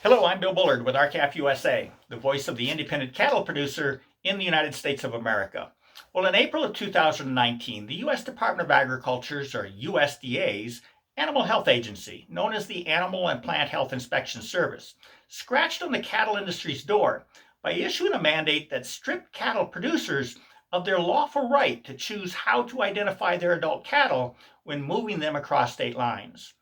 Hello, I'm Bill Bullard with RCAF USA, the voice of the independent cattle producer in the United States of America. Well, in April of 2019, the U.S. Department of Agriculture's, or USDA's, Animal Health Agency, known as the Animal and Plant Health Inspection Service, scratched on the cattle industry's door by issuing a mandate that stripped cattle producers of their lawful right to choose how to identify their adult cattle when moving them across state lines.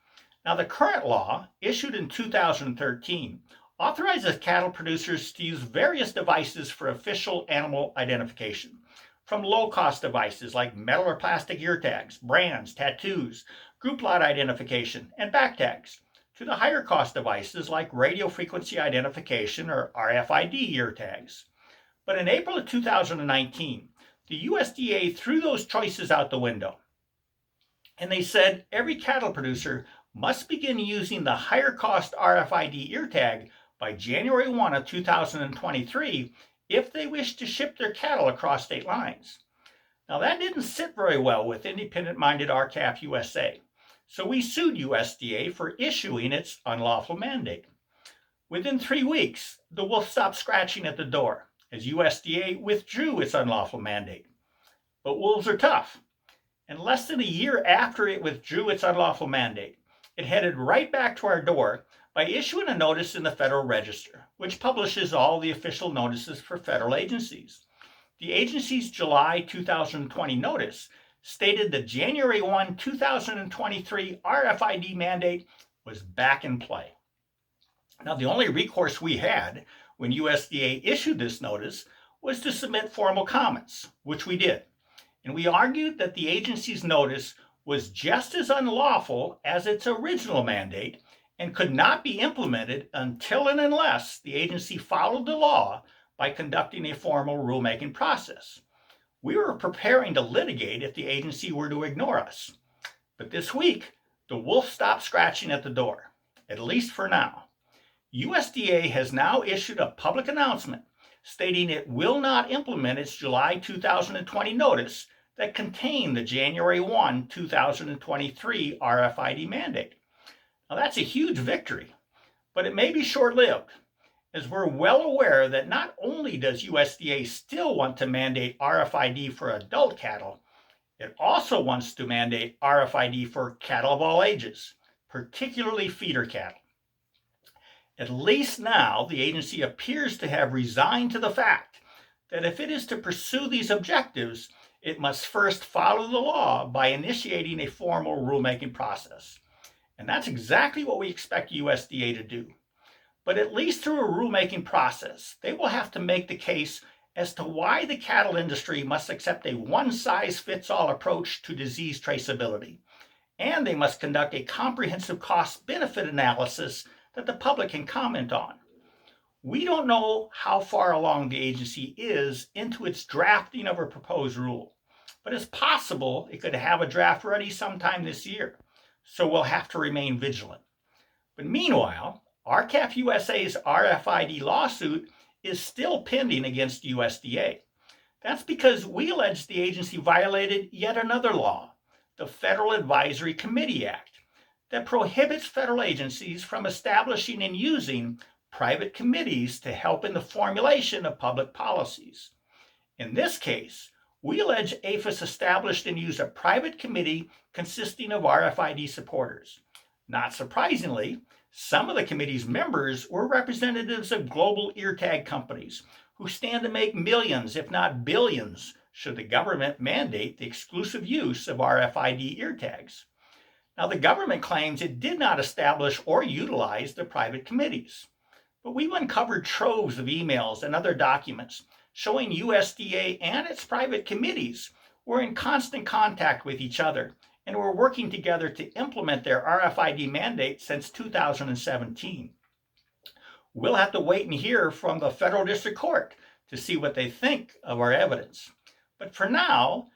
Now, the current law, issued in 2013, authorizes cattle producers to use various devices for official animal identification, from low-cost devices like metal or plastic ear tags, brands, tattoos, group lot identification, and back tags, to the higher-cost devices like radio frequency identification or RFID ear tags. But in April of 2019, the USDA threw those choices out the window, and they said every cattle producer must begin using the higher cost RFID ear tag by January 1 of 2023 if they wish to ship their cattle across state lines. Now that didn't sit very well with independent-minded RCAF USA, so we sued USDA for issuing its unlawful mandate. Within 3 weeks, the wolf stopped scratching at the door as USDA withdrew its unlawful mandate. But wolves are tough, and less than a year after it withdrew its unlawful mandate, it headed right back to our door by issuing a notice in the Federal Register, which publishes all the official notices for federal agencies. The agency's July 2020 notice stated the January 1, 2023 RFID mandate was back in play. Now, the only recourse we had when USDA issued this notice was to submit formal comments, which we did. And we argued that the agency's notice was just as unlawful as its original mandate and could not be implemented until and unless the agency followed the law by conducting a formal rulemaking process. We were preparing to litigate if the agency were to ignore us. But this week, the wolf stopped scratching at the door, at least for now. USDA has now issued a public announcement stating it will not implement its July 2020 notice that contain the January 1, 2023 RFID mandate. Now that's a huge victory, but it may be short-lived, as we're well aware that not only does USDA still want to mandate RFID for adult cattle, it also wants to mandate RFID for cattle of all ages, particularly feeder cattle. At least now, the agency appears to have resigned to the fact that if it is to pursue these objectives, it must first follow the law by initiating a formal rulemaking process. And that's exactly what we expect USDA to do. But at least through a rulemaking process, they will have to make the case as to why the cattle industry must accept a one-size-fits-all approach to disease traceability. And they must conduct a comprehensive cost-benefit analysis that the public can comment on. We don't know how far along the agency is into its drafting of a proposed rule, but it's possible it could have a draft ready sometime this year, so we'll have to remain vigilant. But meanwhile, RCAF USA's RFID lawsuit is still pending against USDA. That's because we allege the agency violated yet another law, the Federal Advisory Committee Act, that prohibits federal agencies from establishing and using private committees to help in the formulation of public policies. In this case, we allege APHIS established and used a private committee consisting of RFID supporters. Not surprisingly, some of the committee's members were representatives of global ear tag companies who stand to make millions, if not billions, should the government mandate the exclusive use of RFID ear tags. Now, the government claims it did not establish or utilize the private committees. But we've uncovered troves of emails and other documents showing USDA and its private committees were in constant contact with each other and were working together to implement their RFID mandate since 2017. We'll have to wait and hear from the Federal District Court to see what they think of our evidence. But for now,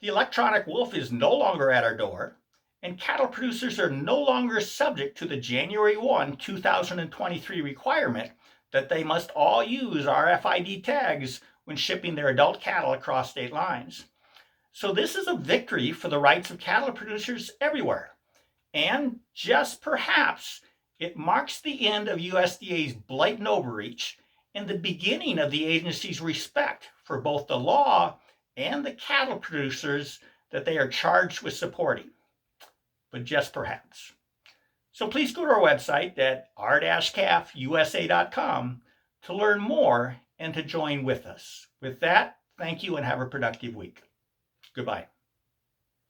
the electronic wolf is no longer at our door, and cattle producers are no longer subject to the January 1, 2023 requirement that they must all use RFID tags when shipping their adult cattle across state lines. So this is a victory for the rights of cattle producers everywhere, and just perhaps It marks the end of USDA's blatant overreach and the beginning of the agency's respect for both the law and the cattle producers that they are charged with supporting. But just perhaps. So please go to our website at r-calfusa.com to learn more and to join with us. With that, thank you and have a productive week. Goodbye.